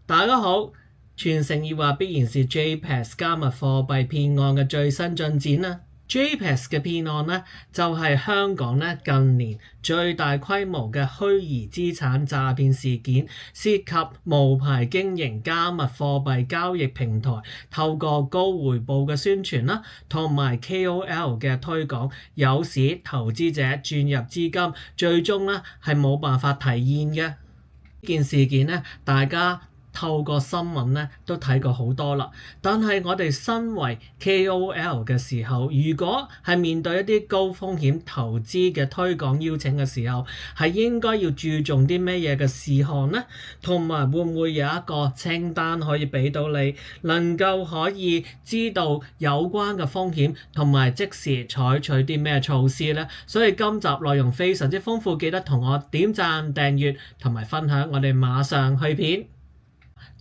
大家好，全城熱話必然是 JPEX 加密貨幣騙案嘅最新進展啦。JPEX 嘅騙案呢，就係香港呢近年最大規模嘅虛擬資產詐騙事件，涉及無牌經營加密貨幣交易平台，透過高回報嘅宣傳啦，同埋 KOL 嘅推廣，誘使投資者轉入資金，最終呢係冇辦法提現嘅。呢件事件呢，大家透過新聞咧都睇過好多啦，但係我哋身為 KOL 嘅時候，如果係面對一啲高風險投資嘅推廣邀請嘅時候，係應該要注重啲咩嘢嘅事項呢？同埋會唔會有一個清單可以俾到你，能夠可以知道有關嘅風險，同埋即時採取啲咩措施呢？所以今集內容非常之豐富，記得同我點讚、訂閱同埋分享，我哋馬上去片。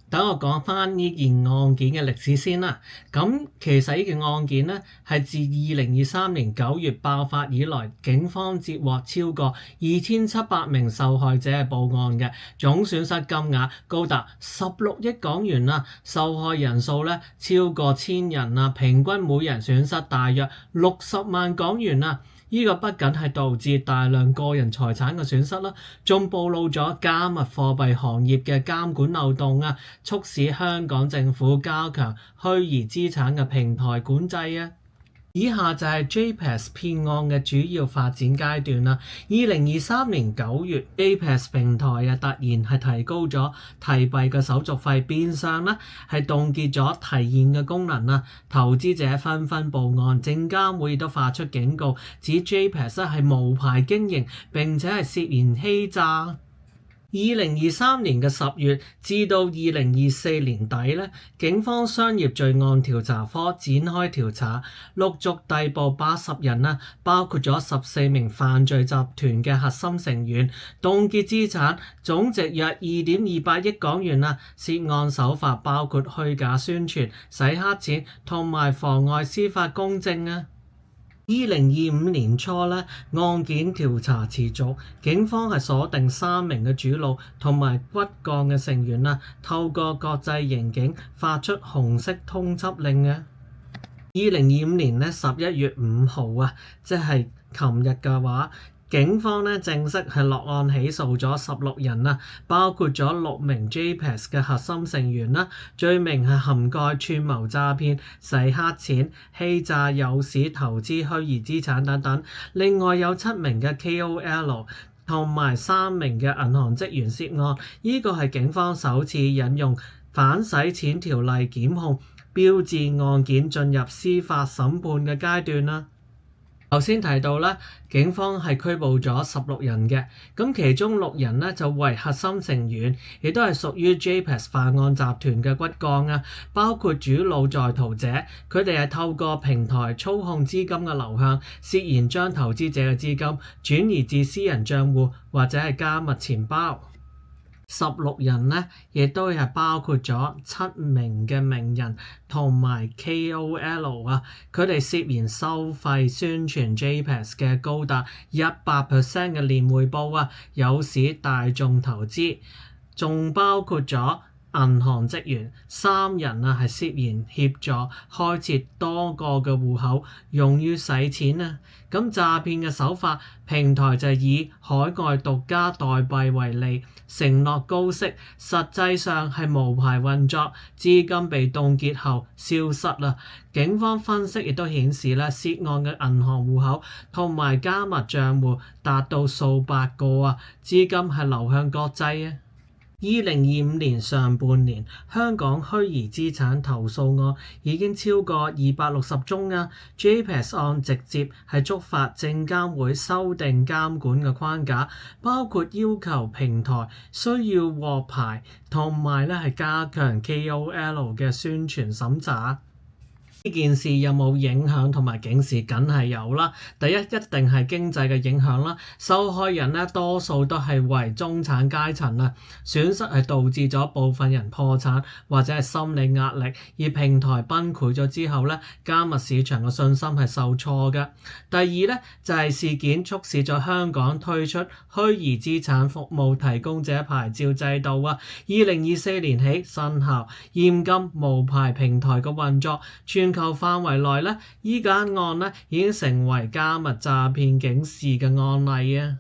等我講翻呢件案件嘅歷史先啦。咁其實呢件案件呢，係自2023年9月爆發以來，警方接獲超過2700名受害者報案嘅，總損失金額高達16億港元啦，受害人數呢超過1000人啦，平均每人損失大約60萬港元啦。呢個不僅係導致大量個人財產嘅損失啦，仲暴露咗加密貨幣行業嘅監管漏洞啊，促使香港政府加強虛擬資產嘅平台管制啊。以下就係 JPEX 騙案嘅主要發展階段啦。2023年9月 JPEX 平台突然係提高咗提幣嘅手續費，變相咧係凍結咗提現嘅功能啦。投資者紛紛報案，證監會亦都發出警告，指 JPEX 係無牌經營，並且係涉嫌欺詐。2023年嘅10月至到2024年底咧，警方商業罪案調查科展開調查，陸續逮捕80人啦，包括咗14名犯罪集團嘅核心成員，凍結資產總值約2.28億港元啦。涉案手法包括虛假宣傳、洗黑錢同埋妨礙司法公正啊。2025年初咧，案件調查持續，警方係鎖定3名嘅主腦同埋骨幹嘅成員啦，透過國際刑警發出紅色通緝令嘅。2025年11月5號啊，即係琴日嘅話，警方正式係落案起訴咗16人啦，包括咗6名 JPEX 嘅核心成員啦，罪名係涵蓋串謀詐騙、洗黑錢、欺詐、誘使投資虛擬資產等等。另外有7名嘅 KOL 同埋3名嘅銀行職員涉案。呢個係警方首次引用反洗錢條例檢控，標誌案件進入司法審判嘅階段啦。頭先提到咧，警方係拘捕咗16人嘅，咁其中6人就為核心成員，亦都係屬於 JPEX 犯案集團嘅骨幹啊，包括主腦在逃者，佢哋係透過平台操控資金嘅流向，涉嫌將投資者嘅資金轉移至私人帳戶或者係加密錢包。16人亦都係包括咗7名嘅名人同埋 KOL 啊，佢哋涉嫌收費宣傳 JPEX 嘅高達100% 嘅年回報啊，誘使大眾投資，仲包括咗銀行職員3人啊，係涉嫌協助開設多個嘅戶口用於洗錢啊。咁詐騙嘅手法，平台就係以海外獨家代幣為利，承諾高息，實際上係無牌運作，資金被凍結後消失啦。警方分析亦都顯示咧，涉案嘅銀行戶口同埋加密帳戶達到數百個啊，資金係流向國際啊。2025年上半年，香港虛擬資產投訴案已經超過260宗啊。JPEX 案直接係觸發證監會修訂監管嘅框架，包括要求平台需要獲牌，同埋係加強 KOL 嘅宣傳審查。呢件事有冇影響同埋警示？梗係有啦。第一定係經濟嘅影響啦，受害人咧多數都係為中產階層啊，損失係導致咗部分人破產或者係心理壓力，而平台崩潰咗之後咧，加密市場嘅信心係受挫嘅。第二咧就係事件促使咗香港推出虛擬資產服務提供者牌照制度啊，2024年起生效，嚴禁無牌平台嘅運作。全球範圍內咧，依間案咧已經成為加密詐騙警示嘅案例啊！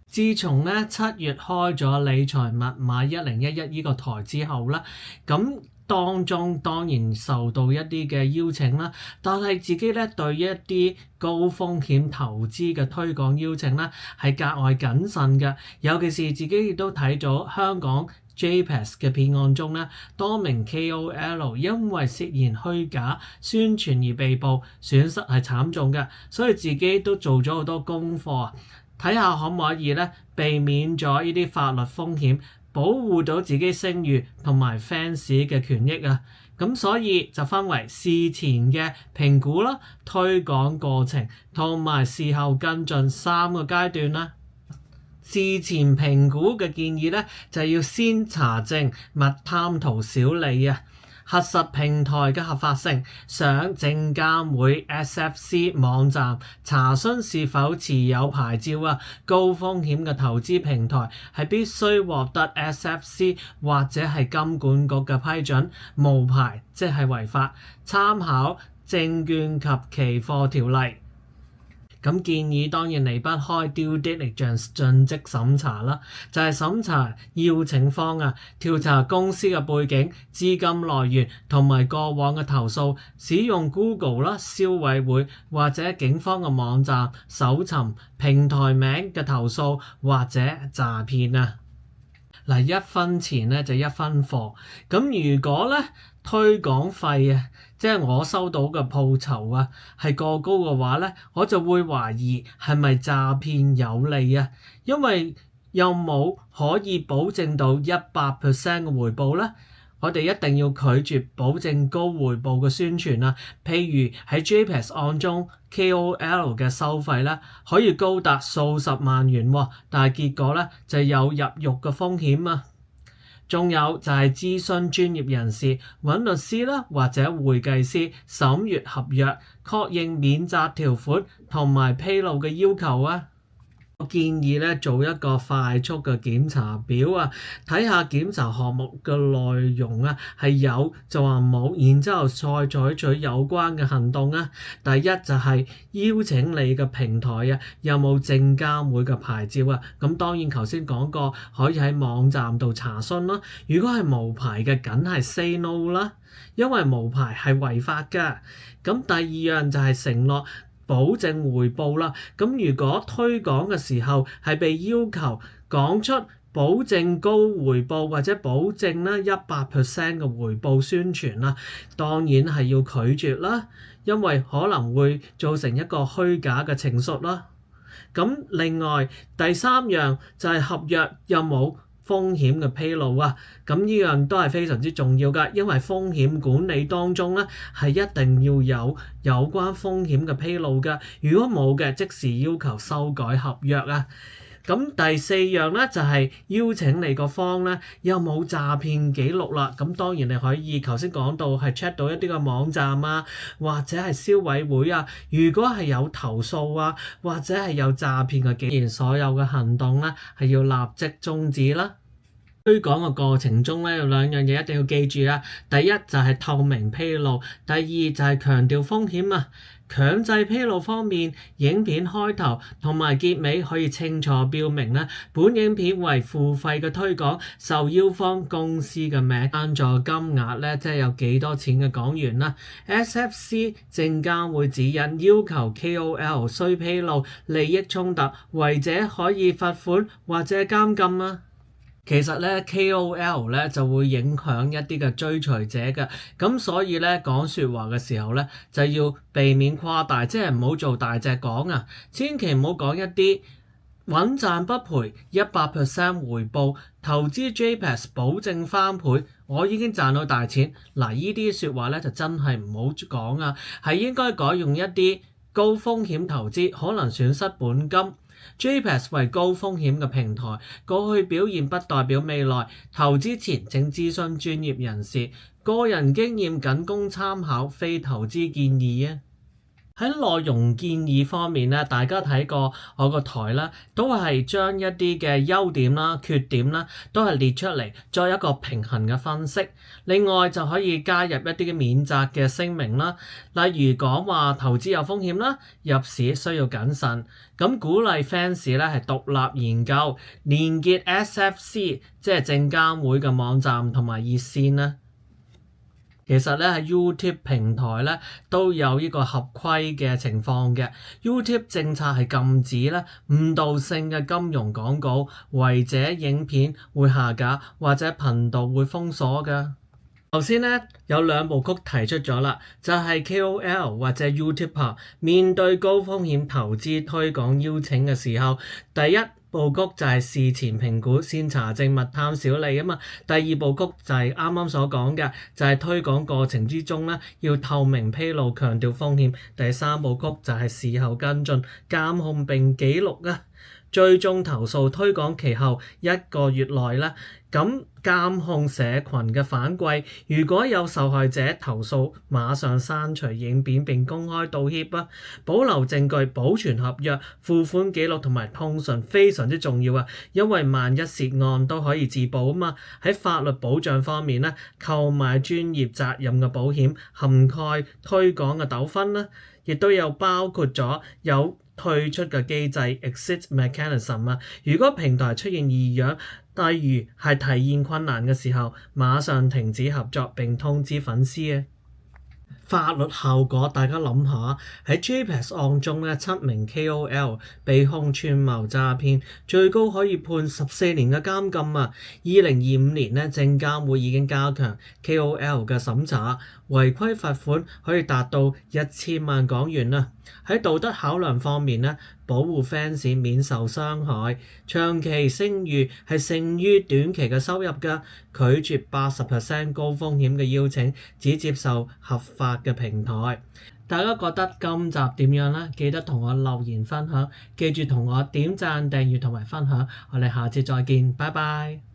自從咧7月開咗理財密碼1011呢個台之後啦，咁當中當然受到一啲嘅邀請啦，但係自己咧對一啲高風險投資嘅推廣邀請咧係格外謹慎嘅，尤其是自己亦都睇咗香港JPEX 嘅騙案中咧，多名 KOL 因為涉嫌虛假宣傳而被捕，損失係慘重嘅，所以自己都做咗好多功課，睇下可唔可以咧避免咗呢啲法律風險，保護到自己聲譽同埋 fans 嘅權益啊！咁所以就分為事前嘅評估啦、推廣過程同埋事後跟進3個階段啦。事前評估嘅建議咧，就係要先查證，勿貪圖小利啊！核實平台嘅合法性，上證監會 SFC 網站查詢是否持有牌照啊！高風險嘅投資平台係必須獲得 SFC 或者係金管局嘅批准，無牌即係違法。參考證券及期貨條例。咁建議當然離不開 due diligence 盡職審查啦，就係審查邀請方啊，調查公司嘅背景、資金來源同埋過往嘅投訴，使用 Google 啦、消委會或者警方嘅網站搜尋平台名嘅投訴或者詐騙啊。嗱，1分錢咧就1分貨，咁如果咧推廣費啊，即係我收到嘅報酬啊，係過高嘅話咧，我就會懷疑係咪詐騙有利啊？因為又冇可以保證到100% 嘅回報咧，我哋一定要拒絕保證高回報嘅宣傳啊。譬如喺 JPEX 案中 KOL 嘅收費咧，可以高達數十萬元喎，但係結果咧就有入獄嘅風險啊。仲有就係諮詢專業人士，揾律師啦或者會計師審閱合約，確認免責條款同埋披露嘅要求啊。我建議咧做一個快速嘅檢查表啊，睇下檢查項目嘅內容啊，係有就話冇，然之後再採取有關嘅行動啊。第一就係邀請你嘅平台啊，有冇證監會嘅牌照啊？咁當然頭先講過，可以喺網站度查詢啦。如果係無牌嘅，梗係 say no 啦，因為無牌係違法㗎。咁第二樣就係承諾保證回報啦，咁如果推廣嘅時候係被要求講出保證高回報或者保證咧100% 嘅回報宣傳啦，當然係要拒絕啦，因為可能會造成一個虛假嘅情緒啦。咁另外第三樣就係合約有冇風險嘅披露啊，咁呢樣都係非常之重要㗎，因為風險管理當中咧係一定要有關風險嘅披露㗎，如果冇嘅，即時要求修改合約啊。咁第四樣咧就係邀請你個方咧有冇詐騙記錄啦。咁當然你可以頭先講到係 check 到一啲嘅網站啊，或者係消委會啊。如果係有投訴啊，或者係有詐騙嘅記錄，所有嘅行動咧係要立即終止啦。推廣嘅過程中咧有2樣嘢一定要記住啊。第一就係透明披露，第二就係強調風險啊。強制披露方面，影片開頭同埋結尾可以清楚標明咧，本影片為付費嘅推廣，受邀方公司嘅名、贊助金額咧，即係有幾多錢嘅港元啦。SFC 證監會指引要求 KOL 需披露利益衝突，違者可以罰款或者監禁啊。其實咧 KOL 咧就會影響一啲嘅追隨者嘅，咁所以咧講説話嘅時候咧就要避免誇大，即係唔好做大隻講啊，千祈唔好講一啲穩賺不賠、100% 回報、投資 JPEX 保證翻倍我已經賺到大錢。嗱，呢啲説話咧就真係唔好講啊，係應該改用一啲高風險投資，可能損失本金。JPEX 為高風險嘅平台，過去表現不代表未來，投資前請諮詢專業人士，個人經驗僅供參考，非投資建議啊。喺內容建議方面咧，大家睇過我個台啦，都係將一啲嘅優點啦、缺點啦，都係列出嚟，作一個平衡嘅分析。另外就可以加入一啲嘅免責嘅聲明啦，例如講話投資有風險啦，入市需要謹慎。咁鼓勵 fans 咧係獨立研究，連結 SFC 即係證監會嘅網站同埋熱線啦。其實咧喺 YouTube 平台咧都有呢個合規嘅情況嘅。YouTube 政策係禁止咧誤導性嘅金融廣告，違者影片會下架或者頻道會封鎖㗎。頭先咧有兩部曲提出咗啦，就係 KOL 或者 YouTuber 面對高風險投資推廣邀請嘅時候，第一部曲就係事前評估，先查證勿貪小利啊嘛。第二部曲就係啱啱所講嘅，就係推廣過程之中咧要透明披露，強調風險。第三部曲就係事後跟進，監控並記錄啊。追蹤投訴推廣期後1個月內啦，咁監控社群嘅反饋，如果有受害者投訴，馬上刪除影片並公開道歉啊！保留證據、保存合約、付款記錄同埋通訊非常之重要啊！因為萬一涉案都可以自保啊嘛。喺法律保障方面咧，購買專業責任嘅保險涵蓋推廣嘅糾紛啦，亦都有包括咗有退出嘅機制 exit mechanism 啊。如果平台出現異樣，例如係提現困難嘅時候，馬上停止合作並通知粉絲啊。法律後果，大家諗下喺 JPEX 案中咧，7名 KOL 被控串謀詐騙，最高可以判14年嘅監禁啊。2025年咧，證監會已經加強 KOL 嘅審查，違規罰款可以達到1000萬港元啊。喺道德考量方面咧，保護 fans 免受傷害，長期聲譽係勝於短期嘅收入㗎。拒絕80% 高風險嘅邀請，只接受合法嘅平台。大家覺得今集點樣呢？記得同我留言分享，記住同我點讚、訂閱同埋分享。我哋下次再見，拜拜。